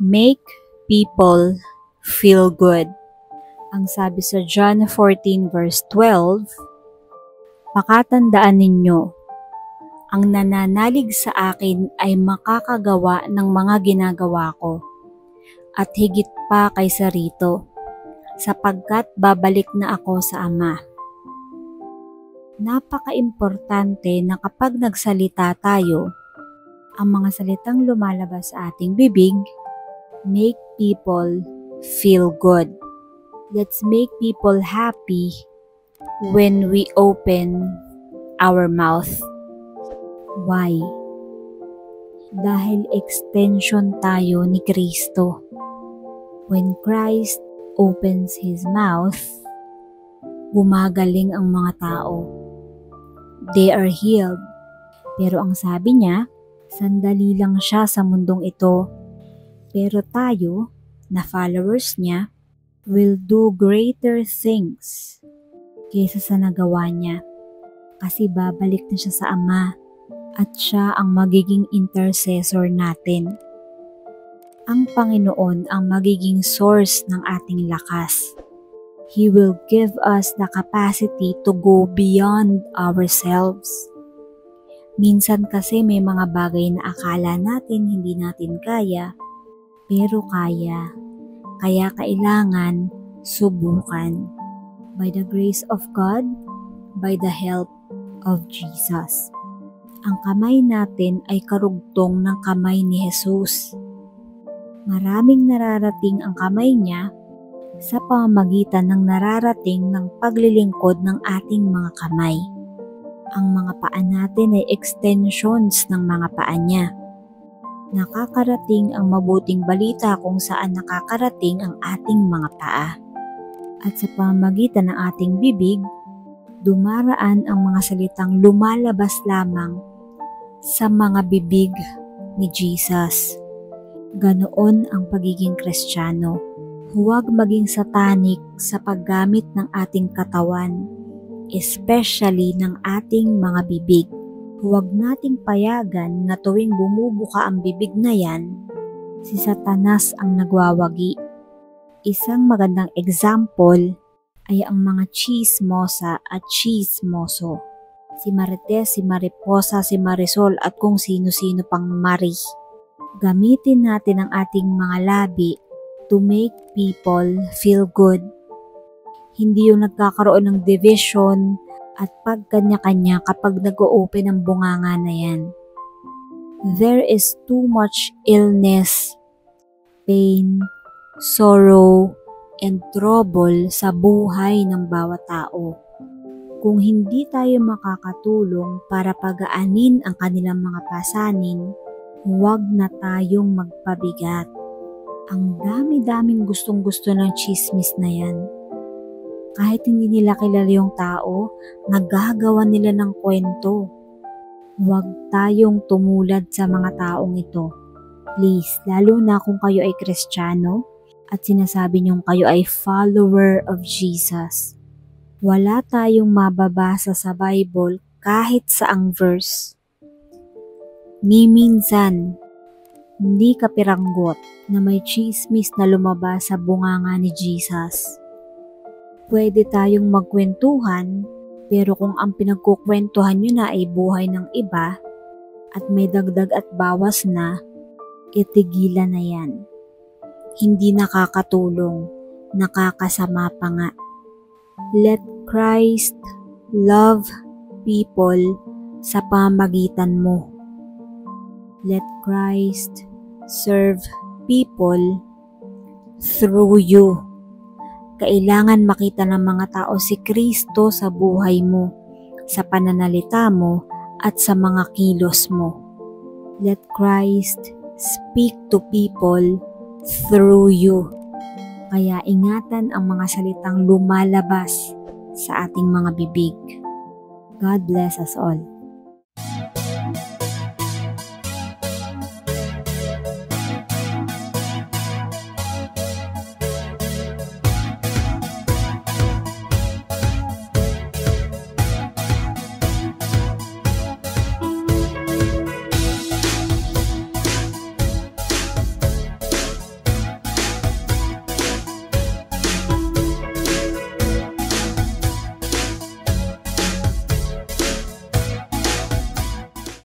Make people feel good. Ang sabi sa John 14 verse 12, pakatandaan ninyo, ang nananalig sa akin ay makakagawa ng mga ginagawa ko, at higit pa kaysa rito, sapagkat babalik na ako sa Ama. Napaka-importante na kapag nagsalita tayo, ang mga salitang lumalabas sa ating bibig, make people feel good. Let's make people happy when we open our mouth. Why? Dahil extension tayo ni Kristo. When Christ opens His mouth, gumagaling ang mga tao. They are healed. Pero ang sabi niya, sandali lang siya sa mundong ito. Pero tayo, na followers niya, will do greater things kaysa sa nagawa niya. Kasi babalik na siya sa Ama at siya ang magiging intercessor natin. Ang Panginoon ang magiging source ng ating lakas. He will give us the capacity to go beyond ourselves. Minsan kasi may mga bagay na akala natin hindi natin kaya, pero kaya. Kaya kailangan subukan. By the grace of God, by the help of Jesus. Ang kamay natin ay karugtong ng kamay ni Jesus. Maraming nararating ang kamay niya sa pamamagitan ng nararating ng paglilingkod ng ating mga kamay. Ang mga paa natin ay extensions ng mga paa niya. Nakakarating ang mabuting balita kung saan nakakarating ang ating mga paa. At sa pamamagitan ng ating bibig, dumaraan ang mga salitang lumalabas lamang sa mga bibig ni Jesus. Ganoon ang pagiging Kristiyano. Huwag maging satanik sa paggamit ng ating katawan, especially ng ating mga bibig. Huwag nating payagan na tuwing bumubuka ang bibig na yan, si Satanas ang nagwawagi. Isang magandang example ay ang mga chismosa at chismoso. Si Marites, si Mariposa, si Marisol at kung sino-sino pang Mari. Gamitin natin ang ating mga labi to make people feel good. Hindi yung nagkakaroon ng division at pagkanya-kanya kapag nag-o-open ang bunganga na yan. There is too much illness, pain, sorrow, and trouble sa buhay ng bawat tao. Kung hindi tayo makakatulong para pagaanin ang kanilang mga pasanin, huwag na tayong magpabigat. Ang dami-daming gustong-gusto ng chismis na yan. Kahit hindi nila kilala yung tao, nagagawa nila ng kwento. Huwag tayong tumulad sa mga taong ito. Please, lalo na kung kayo ay Kristiyano at sinasabi niyong kayo ay follower of Jesus. Wala tayong mababasa sa Bible kahit saang verse. Ni minsan, hindi kapiranggot na may chismis na lumabas sa bunganga ni Jesus. Pwede tayong magkwentuhan, pero kung ang pinagkukwentuhan nyo na ay buhay ng iba at may dagdag at bawas na, itigilan na yan. Hindi nakakatulong, nakakasama pa nga. Let Christ love people sa pamagitan mo. Let Christ serve people through you. Kailangan makita ng mga tao si Kristo sa buhay mo, sa pananalita mo, at sa mga kilos mo. Let Christ speak to people through you. Kaya ingatan ang mga salitang lumalabas sa ating mga bibig. God bless us all.